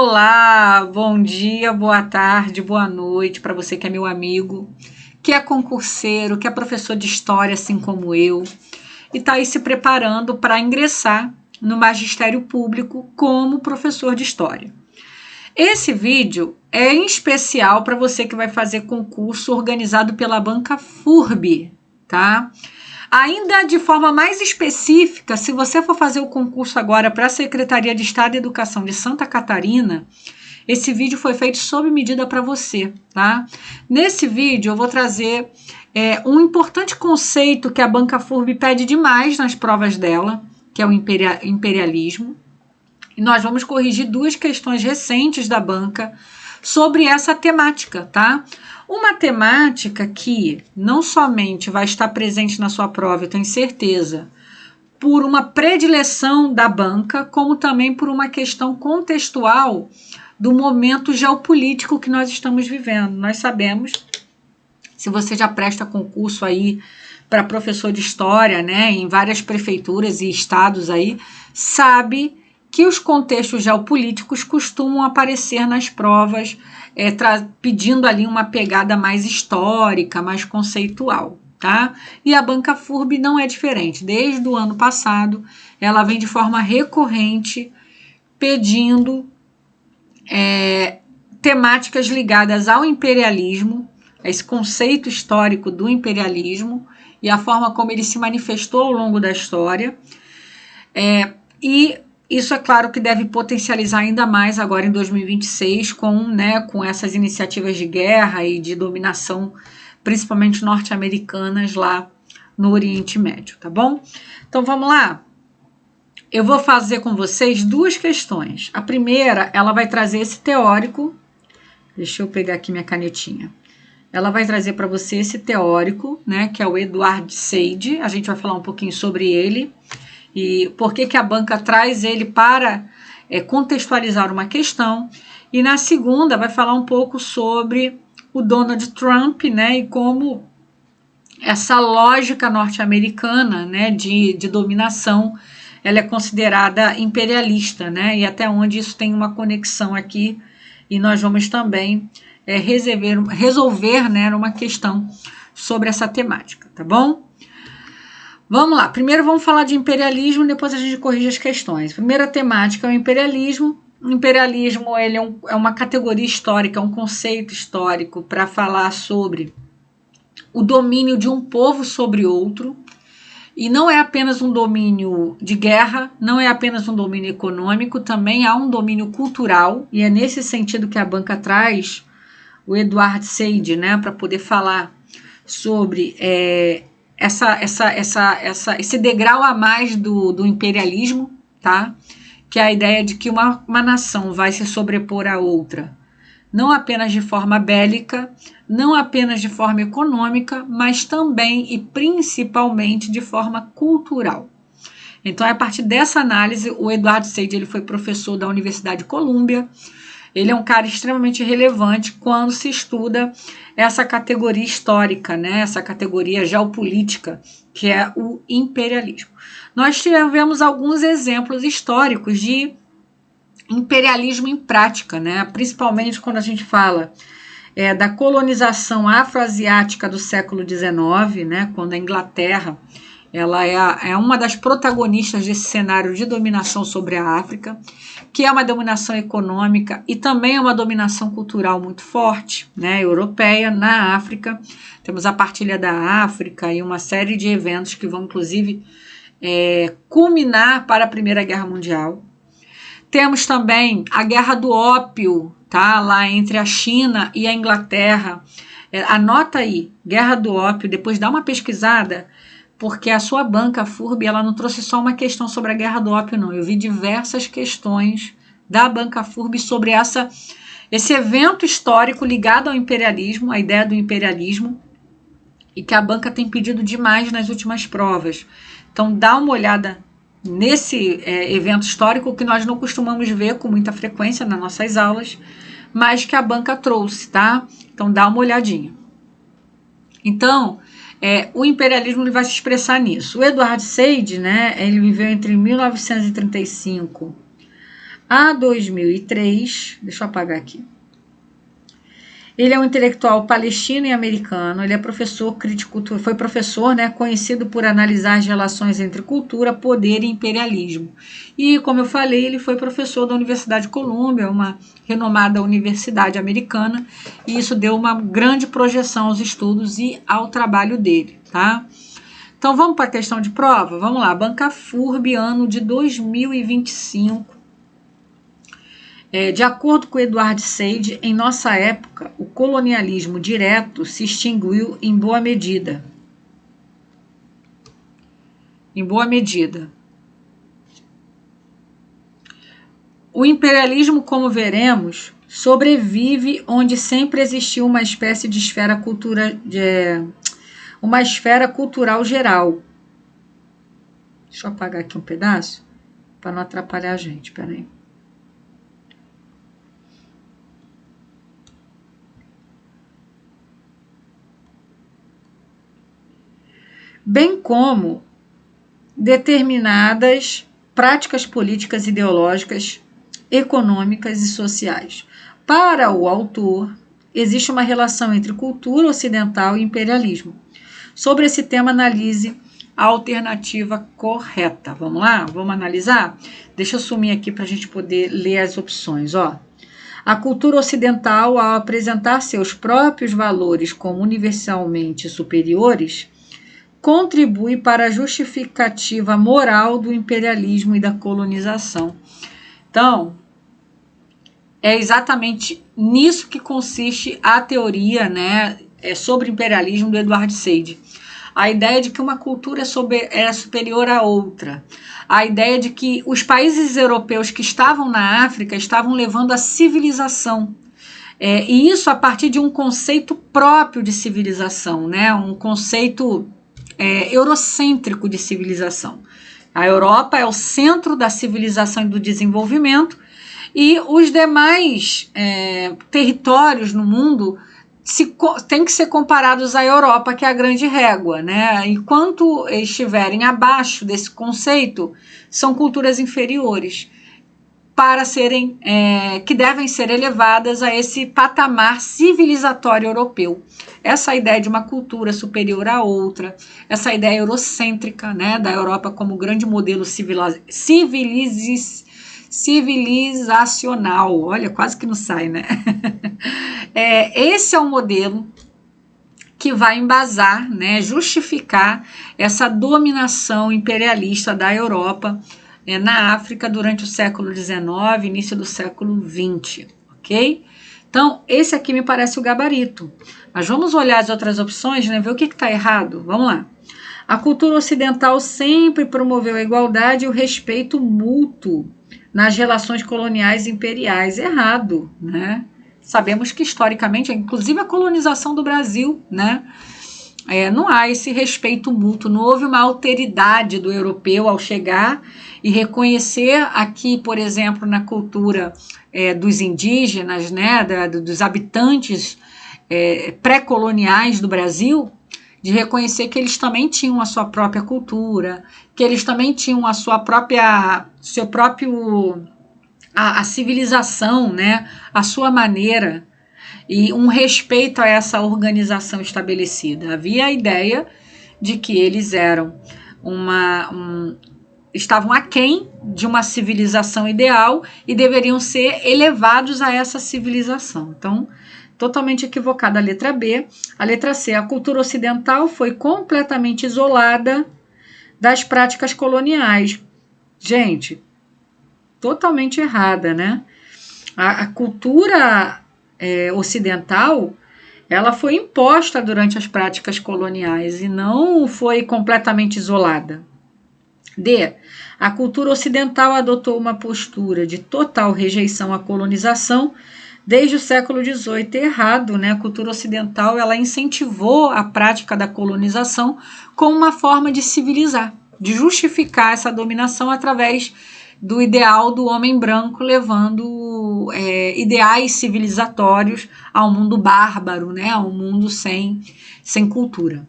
Olá, bom dia, boa tarde, boa noite para você que é meu amigo, que é concurseiro, que é professor de história assim como eu e está aí se preparando para ingressar no magistério público como professor de história. Esse vídeo é em especial para você que vai fazer concurso organizado pela Banca FURB, tá? Ainda de forma mais específica, se você for fazer o concurso agora para a Secretaria de Estado de Educação de Santa Catarina, esse vídeo foi feito sob medida para você, tá? Nesse vídeo eu vou trazer um importante conceito que a Banca FURB pede demais nas provas dela, que é o imperialismo. E nós vamos corrigir duas questões recentes da banca sobre essa temática, tá? Uma temática que não somente vai estar presente na sua prova, eu tenho certeza, por uma predileção da banca, como também por uma questão contextual do momento geopolítico que nós estamos vivendo. Nós sabemos, se você já presta concurso aí para professor de história, né, em várias prefeituras e estados aí, sabe que os contextos geopolíticos costumam aparecer nas provas, pedindo ali uma pegada mais histórica, mais conceitual, tá? E a Banca FURB não é diferente. Desde o ano passado, ela vem de forma recorrente pedindo temáticas ligadas ao imperialismo, a esse conceito histórico do imperialismo e a forma como ele se manifestou ao longo da história. E isso é claro que deve potencializar ainda mais agora em 2026 com essas iniciativas de guerra e de dominação, principalmente norte-americanas lá no Oriente Médio, tá bom? Então vamos lá? Eu vou fazer com vocês duas questões. A primeira, ela vai trazer esse teórico, deixa eu pegar aqui minha canetinha. Ela vai trazer para você esse teórico, né, que é o Edward Said. A gente vai falar um pouquinho sobre ele e por que a banca traz ele para contextualizar uma questão. E na segunda vai falar um pouco sobre o Donald Trump, né, e como essa lógica norte-americana, né, de dominação, ela é considerada imperialista, né, e até onde isso tem uma conexão aqui, e nós vamos também resolver, né, uma questão sobre essa temática, tá bom? Vamos lá, primeiro vamos falar de imperialismo, depois a gente corrige as questões. Primeira temática é o imperialismo. O imperialismo ele é uma categoria histórica, é um conceito histórico para falar sobre o domínio de um povo sobre outro, e não é apenas um domínio de guerra, não é apenas um domínio econômico, também há um domínio cultural, e é nesse sentido que a banca traz o Edward Said, né, para poder falar sobre esse degrau a mais do imperialismo, tá? Que é a ideia de que uma nação vai se sobrepor à outra, não apenas de forma bélica, não apenas de forma econômica, mas também e principalmente de forma cultural. Então, a partir dessa análise, o Edward Said ele foi professor da Universidade de Colômbia. Ele é um cara extremamente relevante quando se estuda essa categoria histórica, né? Essa categoria geopolítica, que é o imperialismo. Nós tivemos alguns exemplos históricos de imperialismo em prática, né? Principalmente quando a gente fala da colonização afroasiática do século XIX, né? Quando a Inglaterra ela é uma das protagonistas desse cenário de dominação sobre a África, que é uma dominação econômica e também é uma dominação cultural muito forte, né, europeia, na África. Temos a partilha da África e uma série de eventos que vão, inclusive, culminar para a Primeira Guerra Mundial. Temos também a Guerra do Ópio, tá, lá entre a China e a Inglaterra. Anota aí, Guerra do Ópio, depois dá uma pesquisada, porque a sua banca, a FURB, ela não trouxe só uma questão sobre a Guerra do Ópio, não. Eu vi diversas questões da banca FURB sobre esse evento histórico ligado ao imperialismo, a ideia do imperialismo, e que a banca tem pedido demais nas últimas provas. Então, dá uma olhada nesse evento histórico que nós não costumamos ver com muita frequência nas nossas aulas, mas que a banca trouxe, tá? Então, dá uma olhadinha. Então, o imperialismo ele vai se expressar nisso. O Edward Said, né, ele viveu entre 1935 a 2003. Deixa eu apagar aqui. Ele é um intelectual palestino e americano, ele é professor crítico, foi professor, né, conhecido por analisar as relações entre cultura, poder e imperialismo. E, como eu falei, ele foi professor da Universidade de Colômbia, uma renomada universidade americana, e isso deu uma grande projeção aos estudos e ao trabalho dele, tá? Então, vamos para a questão de prova? Vamos lá, Banca FURB, ano de 2025. De acordo com Edward Said, em nossa época, o colonialismo direto se extinguiu em boa medida. Em boa medida. O imperialismo, como veremos, sobrevive onde sempre existiu uma espécie de uma esfera cultural geral. Deixa eu apagar aqui um pedaço para não atrapalhar a gente. Peraí. Bem como determinadas práticas políticas, ideológicas, econômicas e sociais. Para o autor, existe uma relação entre cultura ocidental e imperialismo. Sobre esse tema, analise a alternativa correta. Vamos lá? Vamos analisar? Deixa eu sumir aqui para a gente poder ler as opções. Ó. A cultura ocidental, ao apresentar seus próprios valores como universalmente superiores, contribui para a justificativa moral do imperialismo e da colonização. Então, é exatamente nisso que consiste a teoria, né, sobre imperialismo do Edward Said. A ideia de que uma cultura é superior à outra. A ideia de que os países europeus que estavam na África estavam levando a civilização. E isso a partir de um conceito próprio de civilização, né, um conceito eurocêntrico de civilização. A Europa é o centro da civilização e do desenvolvimento, e os demais territórios no mundo têm que ser comparados à Europa, que é a grande régua, né? Enquanto estiverem abaixo desse conceito, são culturas inferiores, para serem, que devem ser elevadas a esse patamar civilizatório europeu. Essa ideia de uma cultura superior à outra, essa ideia eurocêntrica, né, da Europa como grande modelo civilizacional, olha, quase que não sai, né? Esse é um modelo que vai embasar, né, justificar essa dominação imperialista da Europa na África durante o século XIX, início do século XX, ok? Então, esse aqui me parece o gabarito. Mas vamos olhar as outras opções, né, ver o que está errado. Vamos lá. A cultura ocidental sempre promoveu a igualdade e o respeito mútuo nas relações coloniais e imperiais. Errado, né? Sabemos que historicamente, inclusive a colonização do Brasil, né, não há esse respeito mútuo, não houve uma alteridade do europeu ao chegar e reconhecer aqui, por exemplo, na cultura dos indígenas, né, dos habitantes pré-coloniais do Brasil, de reconhecer que eles também tinham a sua própria cultura, que eles também tinham a sua própria, a civilização, né, a sua maneira, e um respeito a essa organização estabelecida. Havia a ideia de que eles eram estavam aquém de uma civilização ideal e deveriam ser elevados a essa civilização. Então, totalmente equivocada a letra B. A letra C, a cultura ocidental foi completamente isolada das práticas coloniais. Gente, totalmente errada, né? A cultura ocidental, ela foi imposta durante as práticas coloniais e não foi completamente isolada. D. A cultura ocidental adotou uma postura de total rejeição à colonização desde o século XVIII. Errado, né? A cultura ocidental, ela incentivou a prática da colonização como uma forma de civilizar, de justificar essa dominação através do ideal do homem branco, levando ideais civilizatórios a um mundo bárbaro, né? A um mundo sem cultura.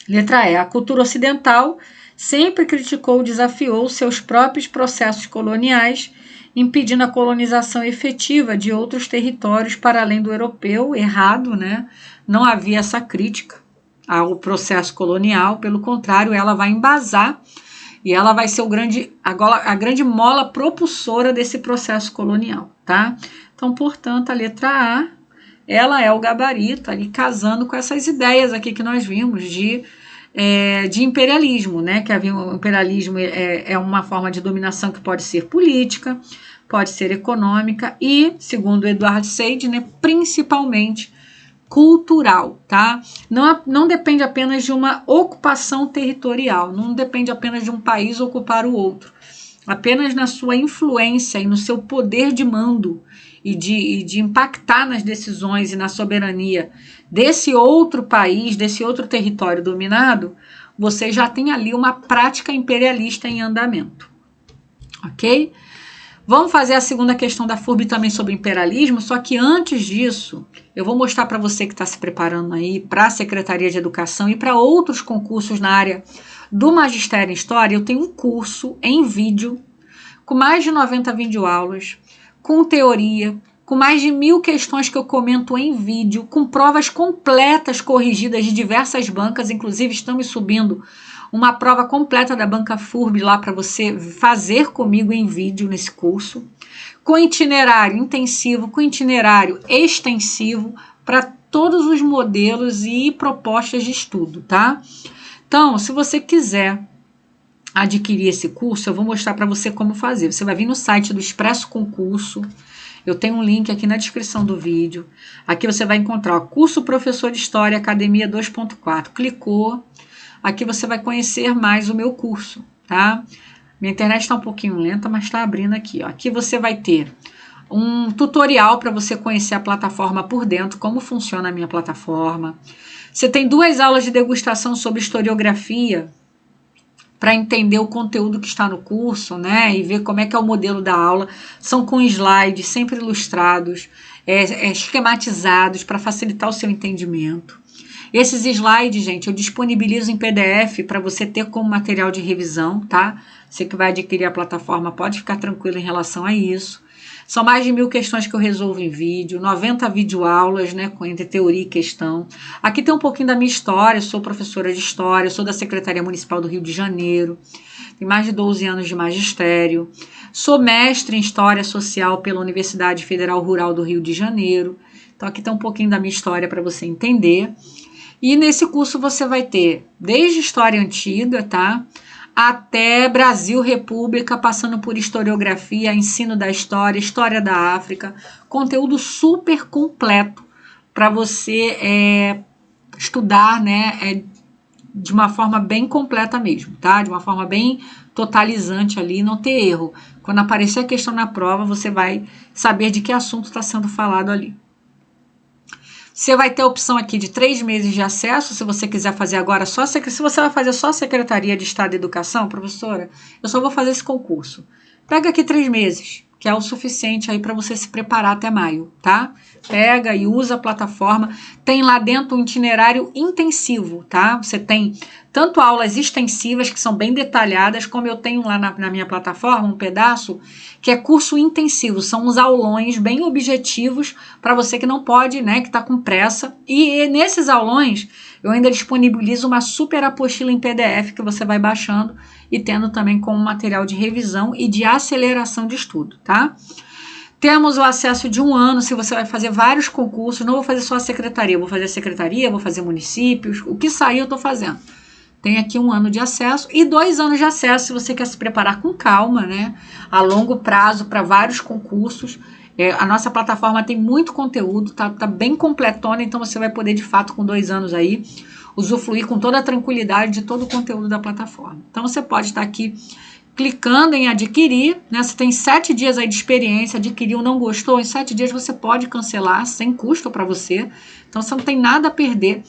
Letra E. A cultura ocidental sempre criticou e desafiou seus próprios processos coloniais impedindo a colonização efetiva de outros territórios para além do europeu. Errado, né? Não havia essa crítica ao processo colonial, pelo contrário, ela vai embasar e ela vai ser a grande mola propulsora desse processo colonial, tá? Então, portanto, a letra A, ela é o gabarito ali, casando com essas ideias aqui que nós vimos de imperialismo, né? Que o imperialismo é uma forma de dominação que pode ser política, pode ser econômica e, segundo Edward Said, né, principalmente cultural, tá? Não depende apenas de uma ocupação territorial, não depende apenas de um país ocupar o outro, apenas na sua influência e no seu poder de mando e de impactar nas decisões e na soberania desse outro país, desse outro território dominado, você já tem ali uma prática imperialista em andamento, ok? Vamos fazer a segunda questão da FURB também sobre imperialismo, só que antes disso, eu vou mostrar para você que está se preparando aí para a Secretaria de Educação e para outros concursos na área do Magistério em História. Eu tenho um curso em vídeo, com mais de 90 videoaulas, com teoria, com mais de 1000 questões que eu comento em vídeo, com provas completas corrigidas de diversas bancas, inclusive estamos subindo uma prova completa da banca FURB lá para você fazer comigo em vídeo nesse curso, com itinerário intensivo, com itinerário extensivo para todos os modelos e propostas de estudo, tá? Então, se você quiser adquirir esse curso, eu vou mostrar para você como fazer. Você vai vir no site do Expresso Concurso, eu tenho um link aqui na descrição do vídeo. Aqui você vai encontrar o curso Professor de História Academia 2.4. Clicou. Aqui você vai conhecer mais o meu curso, tá? Minha internet está um pouquinho lenta, mas está abrindo aqui, ó. Aqui você vai ter um tutorial para você conhecer a plataforma por dentro, como funciona a minha plataforma. Você tem 2 aulas de degustação sobre historiografia, para entender o conteúdo que está no curso, né? E ver como é que é o modelo da aula. São com slides, sempre ilustrados, esquematizados, para facilitar o seu entendimento. Esses slides, gente, eu disponibilizo em PDF para você ter como material de revisão, tá? Você que vai adquirir a plataforma pode ficar tranquilo em relação a isso. São mais de 1000 questões que eu resolvo em vídeo, 90 videoaulas, né, entre teoria e questão. Aqui tem um pouquinho da minha história, sou professora de história, sou da Secretaria Municipal do Rio de Janeiro, tenho mais de 12 anos de magistério, sou mestre em História Social pela Universidade Federal Rural do Rio de Janeiro. Então aqui tem um pouquinho da minha história para você entender. E nesse curso você vai ter desde história antiga, tá? Até Brasil República, passando por historiografia, ensino da história, história da África, conteúdo super completo para você estudar, né, de uma forma bem completa mesmo, tá? De uma forma bem totalizante ali, não ter erro. Quando aparecer a questão na prova, você vai saber de que assunto está sendo falado ali. Você vai ter a opção aqui de 3 meses de acesso, se você quiser fazer agora só... Se você vai fazer só Secretaria de Estado de Educação, professora, eu só vou fazer esse concurso. Pega aqui 3 meses, que é o suficiente aí para você se preparar até maio, tá? Pega e usa a plataforma. Tem lá dentro um itinerário intensivo, tá? Você tem tanto aulas extensivas, que são bem detalhadas, como eu tenho lá na minha plataforma, um pedaço, que é curso intensivo. São uns aulões bem objetivos para você que não pode, né, que está com pressa. E nesses aulões, eu ainda disponibilizo uma super apostila em PDF que você vai baixando e tendo também como material de revisão e de aceleração de estudo, tá? Temos o acesso de 1 ano, se você vai fazer vários concursos, não vou fazer só a secretaria, vou fazer a secretaria, vou fazer municípios, o que sair eu estou fazendo. Tem aqui 1 ano de acesso e 2 anos de acesso, se você quer se preparar com calma, né? A longo prazo para vários concursos. A nossa plataforma tem muito conteúdo, tá bem completona, então você vai poder, de fato, com 2 anos aí, usufruir com toda a tranquilidade de todo o conteúdo da plataforma. Então, você pode estar aqui clicando em adquirir, né? Você tem 7 dias aí de experiência, adquiriu, não gostou, em 7 dias você pode cancelar, sem custo para você. Então, você não tem nada a perder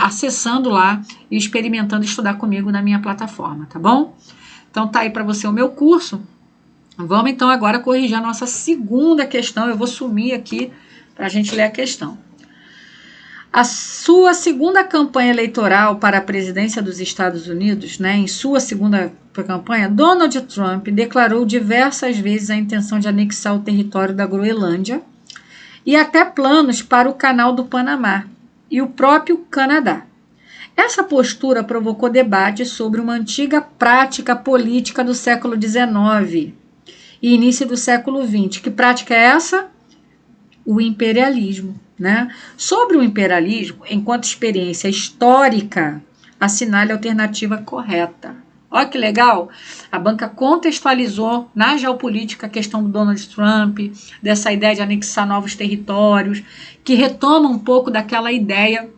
acessando lá e experimentando estudar comigo na minha plataforma, tá bom? Então, tá aí para você o meu curso. Vamos então agora corrigir a nossa segunda questão. Eu vou sumir aqui para a gente ler a questão. A sua segunda campanha eleitoral para a presidência dos Estados Unidos, né, em sua segunda campanha, Donald Trump declarou diversas vezes a intenção de anexar o território da Groenlândia e até planos para o Canal do Panamá e o próprio Canadá. Essa postura provocou debate sobre uma antiga prática política do século XIX e início do século XX. Que prática é essa? O imperialismo. Né? Sobre o imperialismo, enquanto experiência histórica, assinale a alternativa correta. Olha que legal, a banca contextualizou na geopolítica a questão do Donald Trump, dessa ideia de anexar novos territórios, que retoma um pouco daquela ideia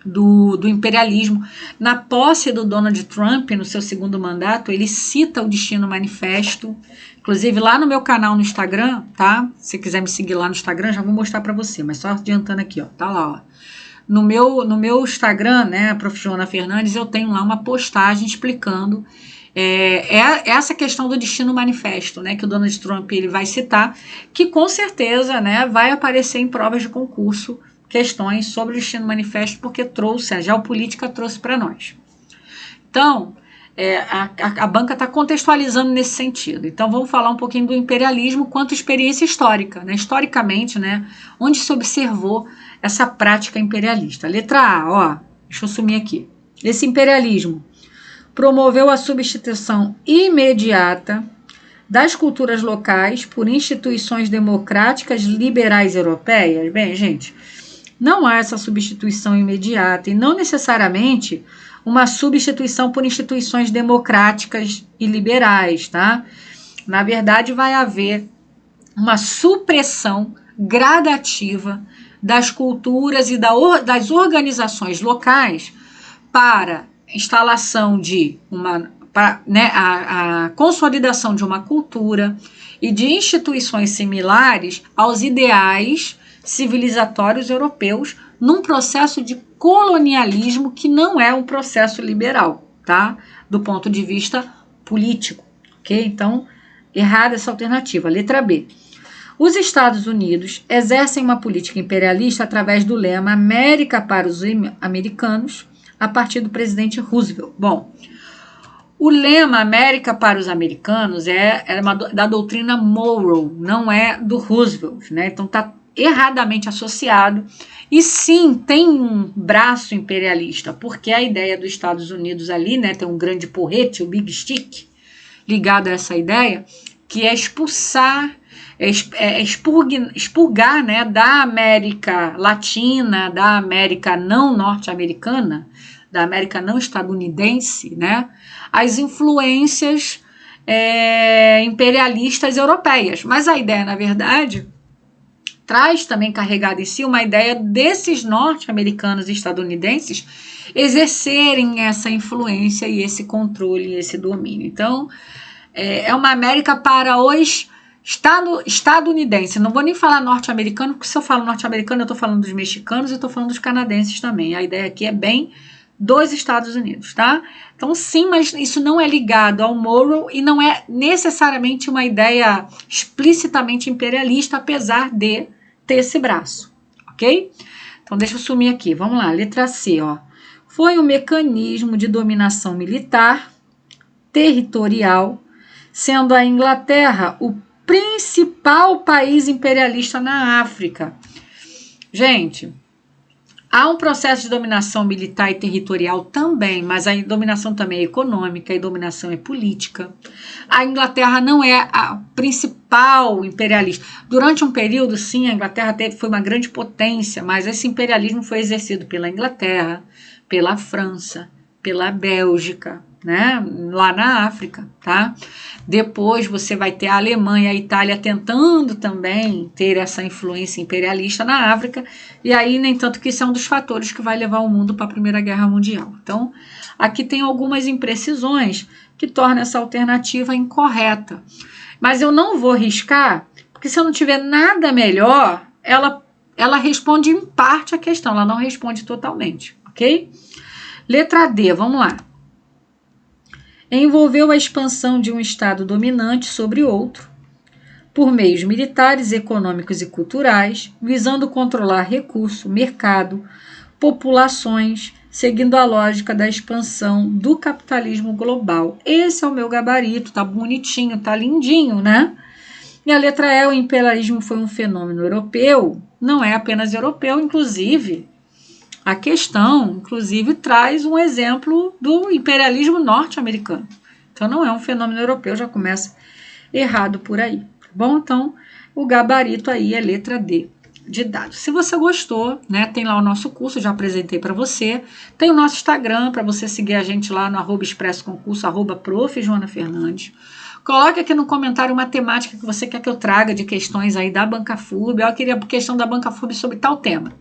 do imperialismo. Na posse do Donald Trump, no seu segundo mandato, ele cita o Destino Manifesto. Inclusive, lá no meu canal no Instagram, tá? Se quiser me seguir lá no Instagram, já vou mostrar para você, mas só adiantando aqui, ó, tá lá, ó. No meu Instagram, né, Prof. Joana Fernandes, eu tenho lá uma postagem explicando essa questão do Destino Manifesto, né, que o Donald Trump ele vai citar, que com certeza, né, vai aparecer em provas de concurso questões sobre o Destino Manifesto, porque a geopolítica trouxe para nós. Então, a banca está contextualizando nesse sentido. Então, vamos falar um pouquinho do imperialismo quanto experiência histórica, né? Historicamente, né? Onde se observou essa prática imperialista. Letra A, ó, deixa eu sumir aqui. Esse imperialismo promoveu a substituição imediata das culturas locais por instituições democráticas liberais europeias. Bem, gente, não há essa substituição imediata e não necessariamente uma substituição por instituições democráticas e liberais, tá? Na verdade, vai haver uma supressão gradativa das culturas e das organizações locais para instalação de a consolidação de uma cultura e de instituições similares aos ideais civilizatórios europeus num processo de colonialismo que não é um processo liberal, tá? Do ponto de vista político, ok? Então, errada essa alternativa. Letra B. Os Estados Unidos exercem uma política imperialista através do lema América para os americanos, a partir do presidente Roosevelt. Bom, o lema América para os americanos é da doutrina Monroe, não é do Roosevelt, né? Então, está erradamente associado. E sim, tem um braço imperialista, porque a ideia dos Estados Unidos ali, né, tem um grande porrete, o Big Stick, ligado a essa ideia, que é expulsar, expurgar, né, da América Latina, da América não norte-americana, da América não estadunidense, né, as influências imperialistas europeias. Mas a ideia, na verdade, traz também carregada em si uma ideia desses norte-americanos e estadunidenses exercerem essa influência e esse controle, esse domínio. Então, é uma América para os estadunidenses. Não vou nem falar norte-americano, porque se eu falo norte-americano, eu estou falando dos mexicanos e estou falando dos canadenses também. A ideia aqui é bem dos Estados Unidos, tá? Então, sim, mas isso não é ligado ao Monroe e não é necessariamente uma ideia explicitamente imperialista, apesar de ter esse braço, ok? Então, deixa eu sumir aqui. Vamos lá, letra C, ó. Foi um mecanismo de dominação militar, territorial, sendo a Inglaterra o principal país imperialista na África. Gente, há um processo de dominação militar e territorial também, mas a dominação também é econômica e dominação é política. A Inglaterra não é a principal imperialista. Durante um período, sim, a Inglaterra foi uma grande potência, mas esse imperialismo foi exercido pela Inglaterra, pela França, pela Bélgica, né, lá na África, tá? Depois você vai ter a Alemanha e a Itália tentando também ter essa influência imperialista na África, e aí nem tanto que isso é um dos fatores que vai levar o mundo para a Primeira Guerra Mundial. Então, aqui tem algumas imprecisões que tornam essa alternativa incorreta. Mas eu não vou riscar, porque se eu não tiver nada melhor, ela responde em parte a questão, ela não responde totalmente, ok? Letra D, vamos lá. Envolveu a expansão de um estado dominante sobre outro, por meios militares, econômicos e culturais, visando controlar recurso, mercado, populações, seguindo a lógica da expansão do capitalismo global. Esse é o meu gabarito, tá bonitinho, tá lindinho, né? E a letra E, o imperialismo foi um fenômeno europeu, não é apenas europeu, inclusive, a questão, inclusive, traz um exemplo do imperialismo norte-americano. Então, não é um fenômeno europeu, já começa errado por aí, tá bom? Então, o gabarito aí é letra D de dados. Se você gostou, né, tem lá o nosso curso, já apresentei para você. Tem o nosso Instagram para você seguir a gente lá no @expressoconcurso, @prof. Joana Fernandes. Coloque aqui no comentário uma temática que você quer que eu traga de questões aí da Banca FURB. Eu queria questão da Banca FURB sobre tal tema.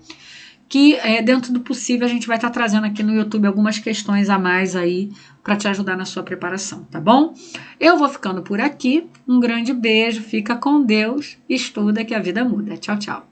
Que dentro do possível a gente vai estar trazendo aqui no YouTube algumas questões a mais aí para te ajudar na sua preparação, tá bom? Eu vou ficando por aqui. Um grande beijo, fica com Deus, estuda que a vida muda. Tchau, tchau.